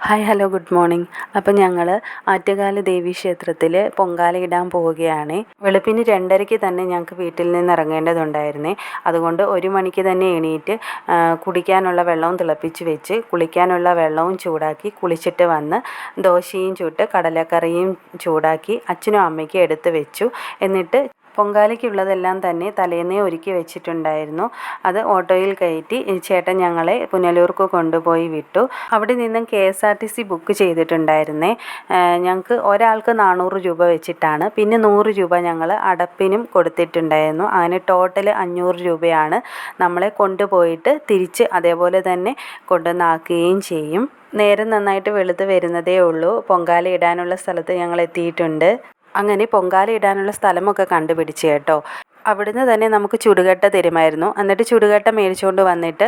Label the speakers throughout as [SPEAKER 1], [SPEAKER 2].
[SPEAKER 1] Hi hello good morning. അപ്പം ഞങ്ങൾ ആറ്റുകാൽ ദേവീക്ഷേത്രത്തിൽ പൊങ്കാല ഇടാൻ പോവുകയാണ്. വെളുപ്പിന് 2:30 തന്നെ ഞങ്ങൾക്ക് വീട്ടിൽ നിന്ന് ഇറങ്ങേണ്ടതുണ്ടായിരുന്നേ. അതുകൊണ്ട് 1 മണിക്ക് തന്നെ എണീറ്റ് കുടിക്കാനുള്ള വെള്ളവും തിളപ്പിച്ച് വെച്ച് കുളിക്കാനുള്ള വെള്ളവും ചൂടാക്കി കുളിച്ചിട്ട് വന്ന് ദോശയും ചുട്ട് കടലക്കറിയും ചൂടാക്കി അച്ഛനും അമ്മയ്ക്കും എടുത്ത് വെച്ചു. എന്നിട്ട് പൊങ്കാലയ്ക്കുള്ളതെല്ലാം തന്നെ തലേന്നേ ഒരുക്കി വെച്ചിട്ടുണ്ടായിരുന്നു. അത് ഓട്ടോയിൽ കയറ്റി ചേട്ടൻ ഞങ്ങളെ പുനലൂർക്ക് കൊണ്ടുപോയി വിട്ടു. അവിടെ നിന്നും KSRTC ബുക്ക് ചെയ്തിട്ടുണ്ടായിരുന്നേ. ഞങ്ങൾക്ക് ഒരാൾക്ക് 400 രൂപ വെച്ചിട്ടാണ്. പിന്നെ 100 രൂപ ഞങ്ങൾ അടപ്പിനും കൊടുത്തിട്ടുണ്ടായിരുന്നു. അങ്ങനെ ടോട്ടൽ 500 രൂപയാണ് നമ്മളെ കൊണ്ടുപോയിട്ട് തിരിച്ച് അതേപോലെ തന്നെ കൊണ്ടുവന്നാക്കുകയും ചെയ്യും. നേരം നന്നായിട്ട് വെളുത്ത് വരുന്നതേ ഉള്ളൂ. പൊങ്കാല ഇടാനുള്ള സ്ഥലത്ത് ഞങ്ങൾ എത്തിയിട്ടുണ്ട്. അങ്ങനെ പൊങ്കാല ഇടാനുള്ള സ്ഥലമൊക്കെ കണ്ടുപിടിച്ച് കേട്ടോ. അവിടുന്ന് തന്നെ നമുക്ക് ചുടുകട്ട തരുമായിരുന്നു. എന്നിട്ട് ചുടുകട്ട മേടിച്ചുകൊണ്ട് വന്നിട്ട്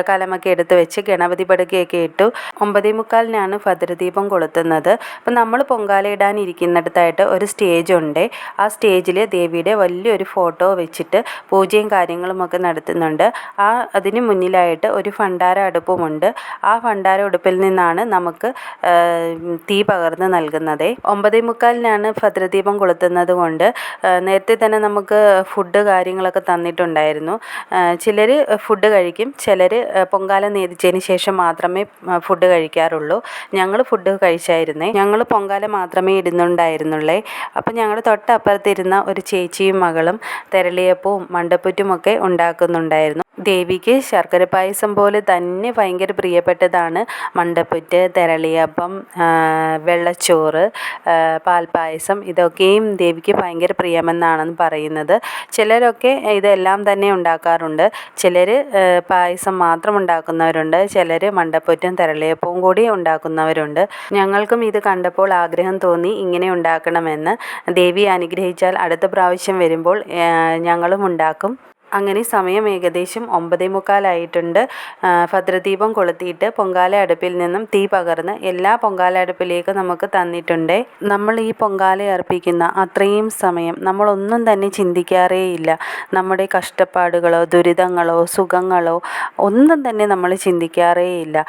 [SPEAKER 1] കലമൊക്കെ എടുത്ത് വെച്ച് ഗണപതി പടുക്കയൊക്കെ ഇട്ടു. 9:45 ഭദ്രദീപം കൊളുത്തുന്നത്. അപ്പം നമ്മൾ പൊങ്കാല ഇടാനിരിക്കുന്നിടത്തായിട്ട് ഒരു സ്റ്റേജ് ഉണ്ട്. ആ സ്റ്റേജിൽ ദേവിയുടെ വലിയൊരു ഫോട്ടോ വെച്ചിട്ട് പൂജയും കാര്യങ്ങളുമൊക്കെ നടത്തുന്നുണ്ട്. അതിന് മുന്നിലായിട്ട് ഒരു ഭണ്ഡാര അടുപ്പുമുണ്ട്. ആ ഭണ്ഡാര അടുപ്പിൽ നിന്നാണ് നമുക്ക് തീ പകർന്ന് നൽകുന്നത്. 9:45 ഭദ്രദീപം കൊളുത്തുന്നത് കൊണ്ട് നേരത്തെ തന്നെ നമുക്ക് ഫുഡ് കാര്യങ്ങളൊക്കെ തന്നിട്ടുണ്ടായിരുന്നു. ചിലർ ഫുഡ് കഴിക്കും, ചിലർ പൊങ്കാല നേദിച്ചതിന് ശേഷം മാത്രമേ ഫുഡ് കഴിക്കാറുള്ളൂ. ഞങ്ങൾ ഫുഡ് കഴിച്ചായിരുന്നേ. ഞങ്ങൾ പൊങ്കാല മാത്രമേ ഇടുന്നുണ്ടായിരുന്നുള്ളേ. അപ്പം ഞങ്ങളുടെ തൊട്ടപ്പുറത്തിരുന്ന ഒരു ചേച്ചിയും മകളും തെരളിയപ്പവും മണ്ടപ്പുറ്റുമൊക്കെ ഉണ്ടാക്കുന്നുണ്ടായിരുന്നു. ദേവിക്ക് ശർക്കര പായസം പോലെ തന്നെ ഭയങ്കര പ്രിയപ്പെട്ടതാണ് മണ്ടപ്പുറ്റ്, തെരളിയപ്പം, വെള്ളച്ചോറ്, പാൽപ്പായസം. ഇതൊക്കെയും ദേവിക്ക് ഭയങ്കര പ്രിയമെന്നാണെന്ന് പറയുന്നത്. ചിലരൊക്കെ ഇതെല്ലാം തന്നെ ഉണ്ടാക്കാറുണ്ട്. ചിലർ പായസം മാത്രം ഉണ്ടാക്കുന്നവരുണ്ട്. ചിലർ മണ്ടപ്പുറ്റും തെരളിയപ്പവും കൂടി ഉണ്ടാക്കുന്നവരുണ്ട്. ഞങ്ങൾക്കും ഇത് കണ്ടപ്പോൾ ആഗ്രഹം തോന്നി ഇങ്ങനെ ഉണ്ടാക്കണമെന്ന്. ദേവി അനുഗ്രഹിച്ചാൽ അടുത്ത പ്രാവശ്യം വരുമ്പോൾ ഞങ്ങളും ഉണ്ടാക്കും. അങ്ങനെ സമയം ഏകദേശം 9:45 ആയിട്ടുണ്ട്. ഭദ്രദീപം കൊളുത്തിയിട്ട് പൊങ്കാല അടുപ്പിൽ നിന്നും തീ പകർന്ന് എല്ലാ പൊങ്കാല അടുപ്പിലേക്കും നമുക്ക് തന്നിട്ടുണ്ട്. നമ്മൾ ഈ പൊങ്കാല അർപ്പിക്കുന്ന അത്രയും സമയം നമ്മളൊന്നും തന്നെ ചിന്തിക്കാറേയില്ല. നമ്മുടെ കഷ്ടപ്പാടുകളോ ദുരിതങ്ങളോ സുഖങ്ങളോ ഒന്നും തന്നെ നമ്മൾ ചിന്തിക്കാറേയില്ല.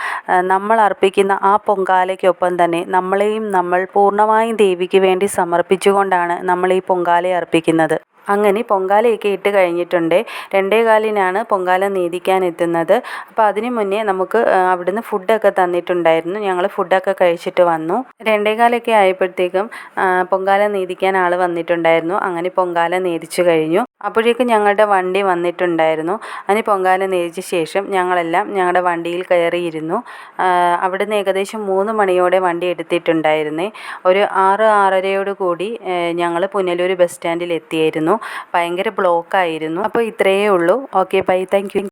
[SPEAKER 1] നമ്മൾ അർപ്പിക്കുന്ന ആ പൊങ്കാലയ്ക്കൊപ്പം തന്നെ നമ്മളെയും നമ്മൾ പൂർണ്ണമായും ദേവിക്ക് വേണ്ടി സമർപ്പിച്ചുകൊണ്ടാണ് നമ്മൾ ഈ പൊങ്കാല അർപ്പിക്കുന്നത്. അങ്ങനെ പൊങ്കാലയൊക്കെ ഇട്ട് കഴിഞ്ഞിട്ടുണ്ട്. 2:15 പൊങ്കാല നീദിക്കാൻ എത്തുന്നത്. അപ്പോൾ അതിന് മുന്നേ നമുക്ക് അവിടുന്ന് ഫുഡൊക്കെ തന്നിട്ടുണ്ടായിരുന്നു. ഞങ്ങൾ ഫുഡൊക്കെ കഴിച്ചിട്ട് വന്നു. 2:15 ആയപ്പോഴത്തേക്കും പൊങ്കാല നീദിക്കാൻ ആൾ വന്നിട്ടുണ്ടായിരുന്നു. അങ്ങനെ പൊങ്കാല നീദിച്ചു കഴിഞ്ഞു. അപ്പോഴേക്കും ഞങ്ങളുടെ വണ്ടി വന്നിട്ടുണ്ടായിരുന്നു. അതിന് പൊങ്കാല നീദിച്ച ശേഷം ഞങ്ങളെല്ലാം ഞങ്ങളുടെ വണ്ടിയിൽ കയറിയിരുന്നു. അവിടുന്ന് ഏകദേശം 3 മണിയോടെ വണ്ടി എടുത്തിട്ടുണ്ടായിരുന്നേ. ഒരു 6-6:30 കൂടി ഞങ്ങൾ പുനലൂർ ബസ് സ്റ്റാൻഡിൽ എത്തിയായിരുന്നു. ഭയങ്കര ബ്ലോക്കായിരുന്നു. അപ്പോൾ ഇത്രയേ ഉള്ളൂ. Okay, bye, thank U.